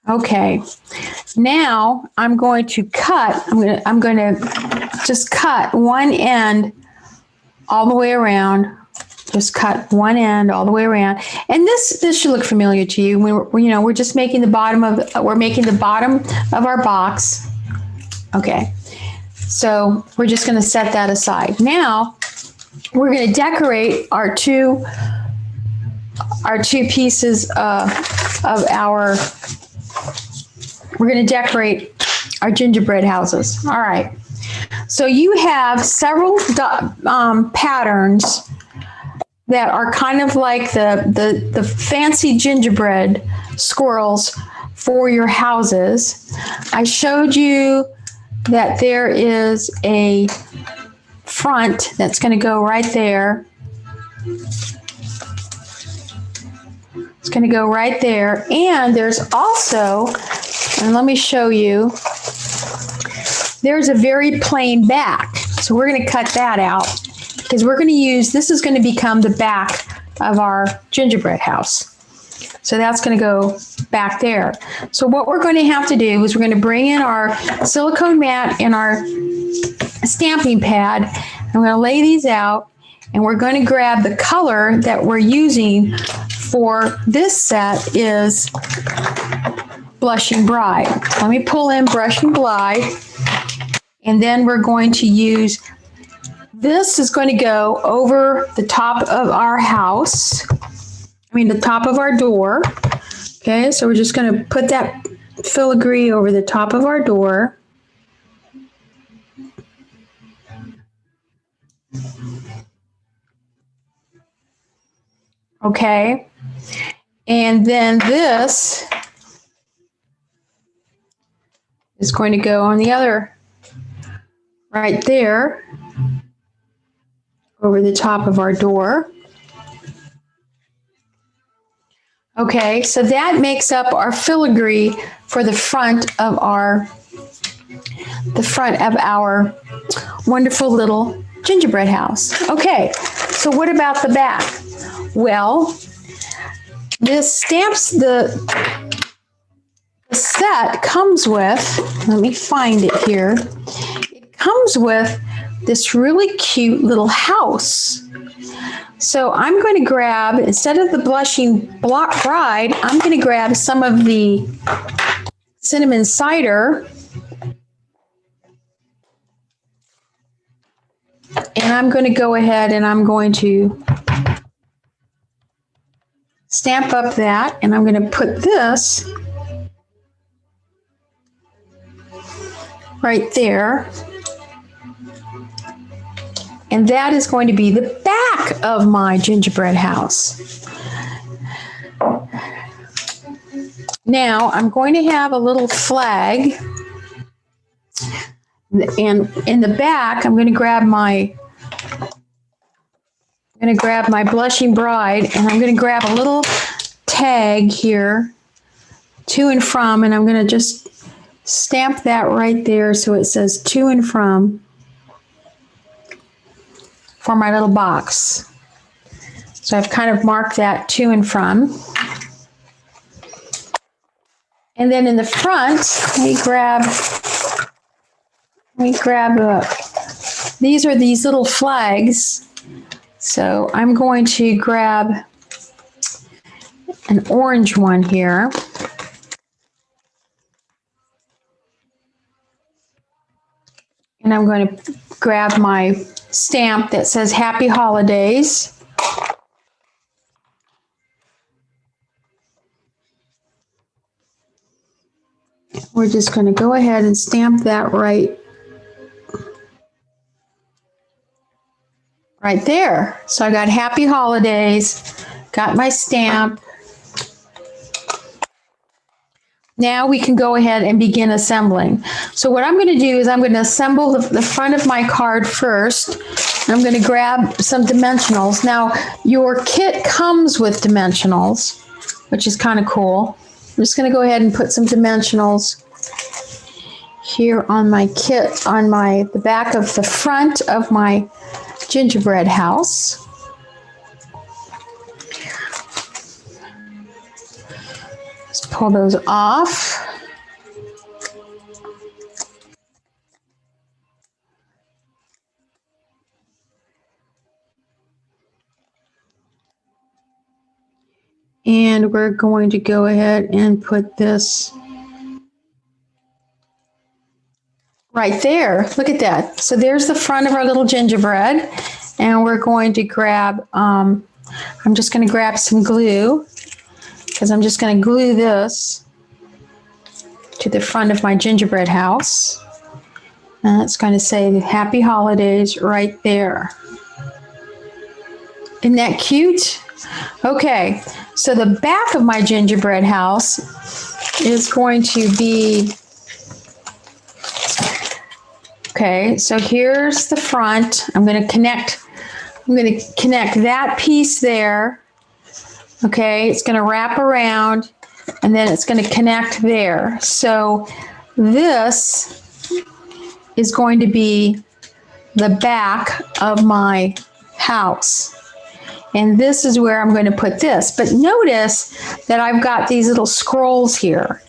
Okay, now I'm going to cut, I'm going to just cut one end all the way around. Just cut one end all the way around. And this should look familiar to you. We're just making the bottom of our box. Okay, so we're just going to set that aside. Now we're going to decorate our two pieces of our. We're going to decorate our gingerbread houses. All right. So you have several patterns that are kind of like the fancy gingerbread squirrels for your houses. I showed you that there is a front that's going to go right there. It's going to go right there. And there's also, and let me show you, there's a very plain back. So we're going to cut that out because we're going to use, this is going to become the back of our gingerbread house. So that's going to go back there. So what we're going to have to do is we're going to bring in our silicone mat and our stamping pad. I'm going to lay these out, and we're going to grab the color that we're using for this set is Blushing Bride. Let me pull in Blushing Bride, and then we're going to use, this is going to go over the top of our house. The top of our door. Okay, so we're just going to put that filigree over the top of our door. Okay, and then this is going to go on the other, right there, over the top of our door. Okay, so that makes up our filigree for the front of our wonderful little gingerbread house. Okay, so what about the back? Well, this stamps, the set comes with, let me find it here. It comes with this really cute little house. So I'm going to grab, instead of the Blushing Bride, I'm going to grab some of the cinnamon cider, and I'm going to go ahead and I'm going to stamp up that, and I'm going to put this right there. And that is going to be the back of my gingerbread house. Now I'm going to have a little flag, and in the back I'm going to grab my Blushing Bride, and I'm going to grab a little tag here, to and from, and I'm going to just stamp that right there so it says to and from for my little box. So I've kind of marked that to and from. And then in the front, these are these little flags. So I'm going to grab an orange one here. And I'm going to grab my stamp that says Happy Holidays. We're just going to go ahead and stamp that right there. So I got Happy Holidays, got my stamp. Now we can go ahead and begin assembling. So what I'm going to do is I'm going to assemble the front of my card first. I'm going to grab some dimensionals. Now your kit comes with dimensionals, which is kind of cool. I'm just going to go ahead and put some dimensionals here on my kit, on the back of the front of my gingerbread house. Let's pull those off. And we're going to go ahead and put this right there. Look at that. So there's the front of our little gingerbread. And we're going to grab, I'm just going to grab some glue, because I'm just going to glue this to the front of my gingerbread house. And it's going to say Happy Holidays right there. Isn't that cute? Okay, so the back of my gingerbread house is going to be, okay, so here's the front. I'm going to connect that piece there. Okay, it's going to wrap around and then it's going to connect there. So this is going to be the back of my house. And this is where I'm going to put this. But notice that I've got these little scrolls here.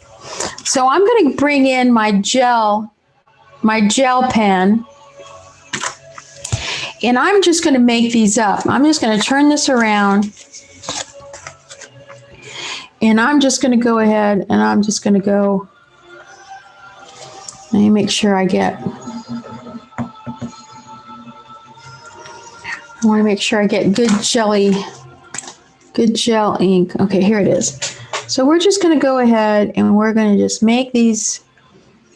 So I'm going to bring in my gel pen, and I'm just going to make these up. I'm just going to turn this around, and I'm just going to go ahead and I'm just going to go, let me make sure I want to make sure I get good gel ink. Okay, here it is. So we're just going to go ahead and we're going to just make these,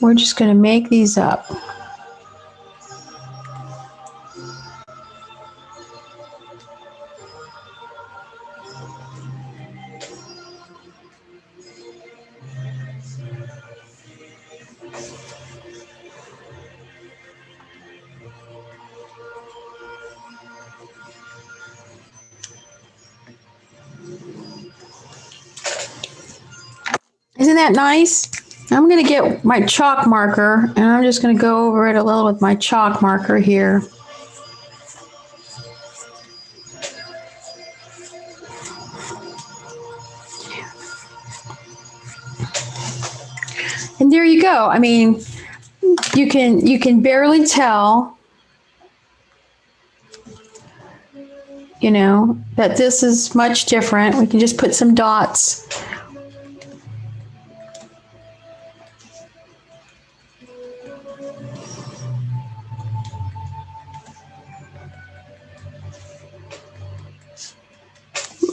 we're just going to make these up. Isn't that nice? I'm going to get my chalk marker and I'm just going to go over it a little with my chalk marker here. And there you go. I mean, you can barely tell, you know, that this is much different. We can just put some dots.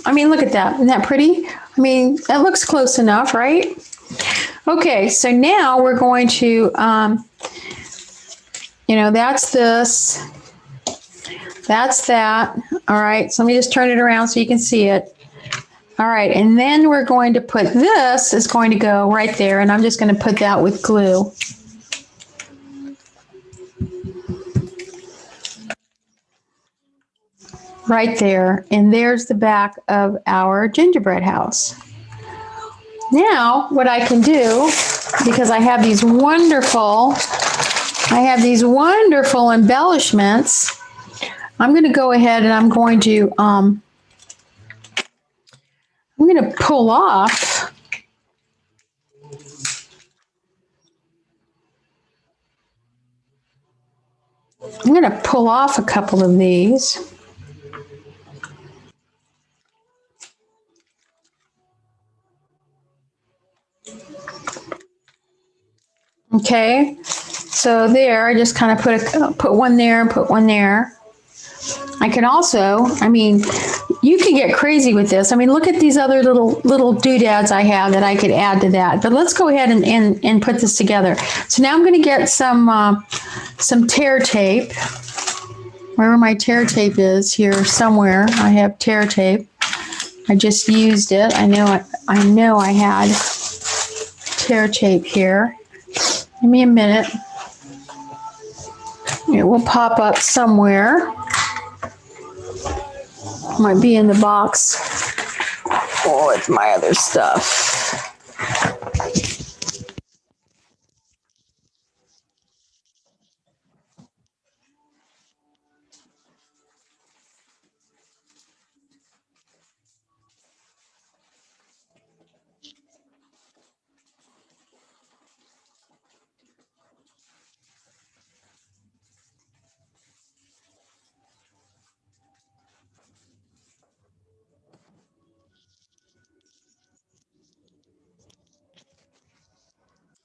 I mean, look at that. Isn't that pretty? I mean, that looks close enough, right? Okay, so now we're going to, you know, that's this, that's that. All right, so let me just turn it around so you can see it. All right, and then we're going to put this is going to go right there, and I'm just going to put that with glue. Right there, and there's the back of our gingerbread house. Now, what I can do, because I have these wonderful embellishments, I'm going to go ahead and I'm going to pull off a couple of these. Okay, so there, I just kind of put one there and put one there. I can also, I mean, you can get crazy with this. I mean, look at these other little doodads I have that I could add to that. But let's go ahead and put this together. So now I'm going to get some tear tape. Wherever my tear tape is here somewhere, I have tear tape. I just used it. I know I had tear tape here. Give me a minute. It will pop up somewhere. Might be in the box. Oh, it's my other stuff.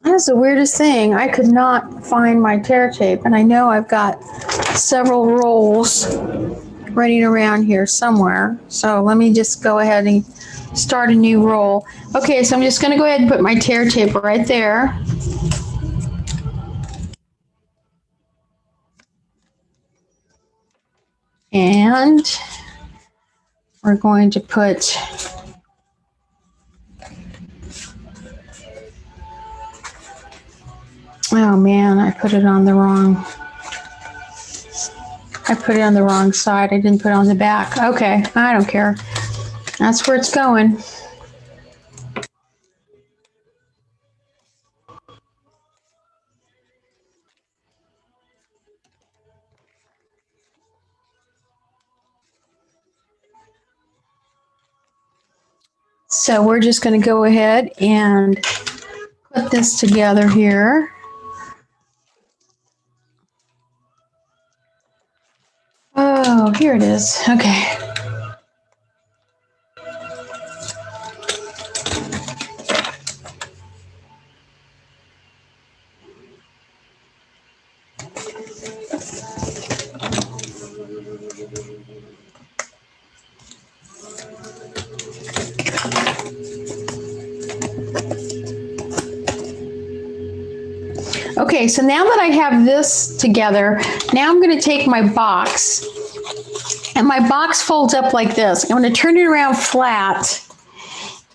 That's the weirdest thing. I could not find my tear tape, and I know I've got several rolls running around here somewhere. So let me just go ahead and start a new roll. Okay, so I'm just going to go ahead and put my tear tape right there. And we're going to put oh man, I put it on the wrong side. I didn't put it on the back. Okay, I don't care. That's where it's going. So we're just going to go ahead and put this together here. Oh, here it is. Okay. Okay, so now that I have this together, now I'm going to take my box, and my box folds up like this. I'm going to turn it around flat,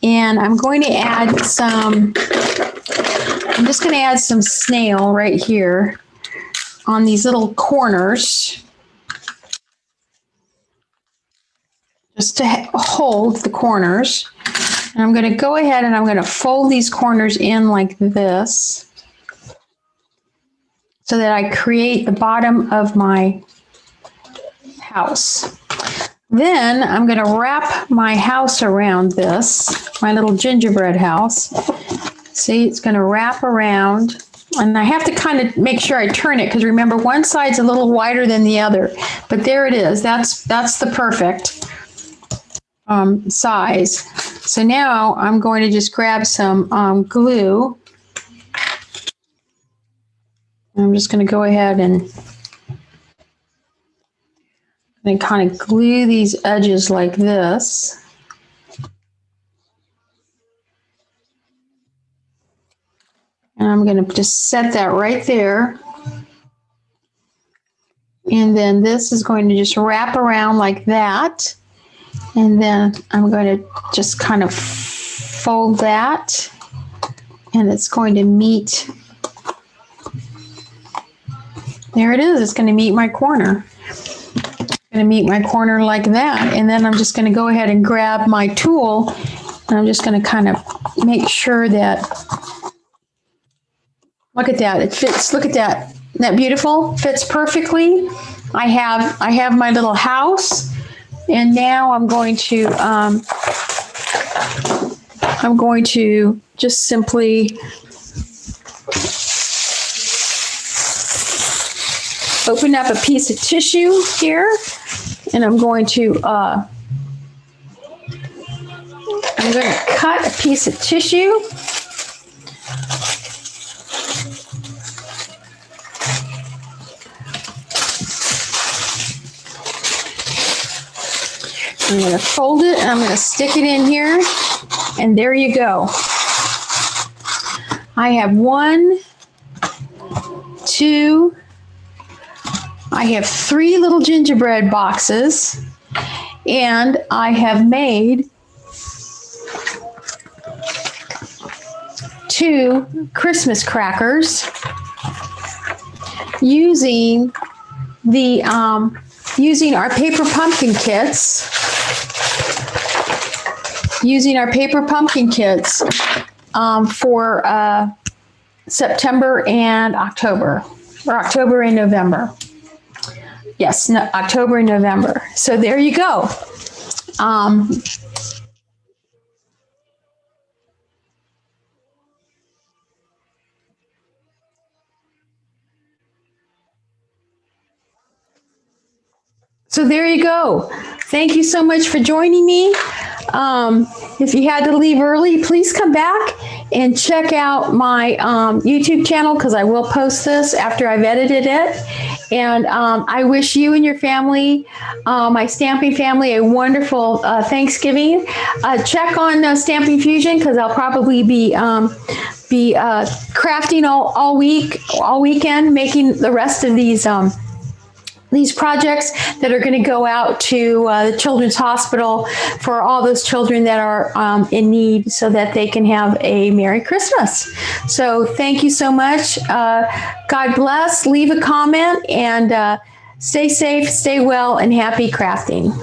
and I'm going to add some, I'm just going to add some snail right here on these little corners, just to hold the corners. And I'm going to go ahead and I'm going to fold these corners in like this, so that I create the bottom of my house. Then I'm going to wrap my house around this, my little gingerbread house. See, it's going to wrap around, and I have to kind of make sure I turn it, because remember, one side's a little wider than the other. But there it is. That's the perfect size. So now I'm going to just grab some glue. I'm just going to go ahead and kind of glue these edges like this. And I'm going to just set that right there. And then this is going to just wrap around like that. And then I'm going to just kind of fold that. And it's going to meet. There it is. It's going to meet my corner. It's going to meet my corner like that. And then I'm just going to go ahead and grab my tool. And I'm just going to kind of make sure that, look at that. It fits. Look at that. Isn't that beautiful? Fits perfectly. I have my little house. And now I'm going to just simply open up a piece of tissue here, and I'm going to cut a piece of tissue. I'm going to fold it, and I'm going to stick it in here, and there you go. I have 1, 2, I have 3 little gingerbread boxes, and I have made 2 Christmas crackers using using our paper pumpkin kits. Using our paper pumpkin kits for September and October, or October and November. Yes, no, October and November. So there you go. So there you go. Thank you so much for joining me. If you had to leave early, please come back and check out my YouTube channel, because I will post this after I've edited it. And I wish you and your family, my Stamping family, a wonderful Thanksgiving. Check on Stamping Fusion, because I'll probably be crafting all weekend, making the rest of these these projects that are going to go out to the Children's Hospital for all those children that are in need so that they can have a Merry Christmas. So thank you so much. God bless. Leave a comment and stay safe, stay well, and happy crafting.